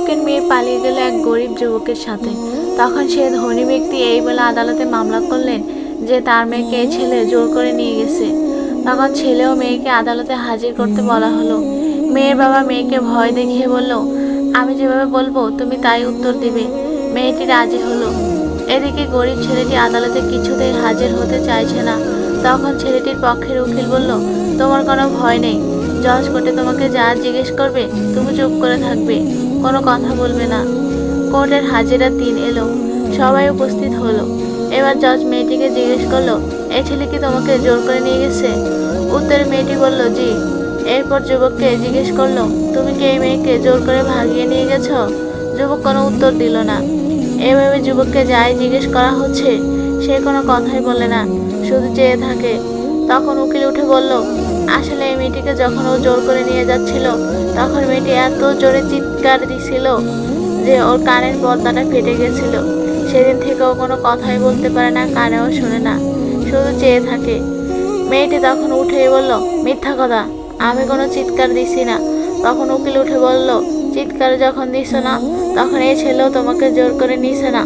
যুবকের মেয়ে পালিয়ে গেল এক গরিব যুবকের সাথে। তখন সে ধনী ব্যক্তি এই বলে আদালতে মামলা করলেন যে তার মেয়েকে এই ছেলে জোর করে নিয়ে গেছে। তখন ছেলে ও মেয়েকে আদালতে হাজির করতে বলা হলো। মেয়ের বাবা মেয়েকে ভয় দেখিয়ে বলল, আমি যেভাবে বলবো তুমি তাই উত্তর দিবে। মেয়েটি রাজি হলো। এদিকে গরিব ছেলেটি আদালতে কিছুতেই হাজির হতে চাইছে না। তখন ছেলেটির পক্ষের উকিল বলল, তোমার কোনো ভয় নেই, জজ কোর্টে তোমাকে যা জিজ্ঞেস করবে তুমি চুপ করে থাকবে, কোনো কথা বলবে না। কোর্টের হাজিরা দিন এলো, সবাই উপস্থিত হলো। এবার জজ মেয়েটিকে জিজ্ঞেস করলো, এই ছেলে কি তোমাকে জোর করে নিয়ে গেছে? উত্তরে মেয়েটি বলল, জি। এরপর যুবককে জিজ্ঞেস করলো, তুমি কি এই মেয়েকে জোর করে ভাগিয়ে নিয়ে গেছ? যুবক কোনো উত্তর দিল না। এভাবে যুবককে যাই জিজ্ঞেস করা হচ্ছে সে কোনো কথাই বলে না, শুধু চেয়ে থাকে। তখন উকিল উঠে বলল, আসলে এই মেয়েটিকে যখন ও জোর করে নিয়ে যাচ্ছিল তখন মেয়েটি এত জোরে চিৎকার দিছিল যে ওর কানের পর্দাটা ফেটে গেছিল। সেদিন থেকে ও কোনো কথাই বলতে পারে না, কানেও শোনে না, শুধু চেয়ে থাকে। মেয়েটি তখন উঠেই বলল, মিথ্যা কথা, আমি কোনো চিৎকার দিছি না। তখন উকিল উঠে বলল, চিৎকার যখন দিছ না তখন এই ছেলেও তোমাকে জোর করে নিছে না?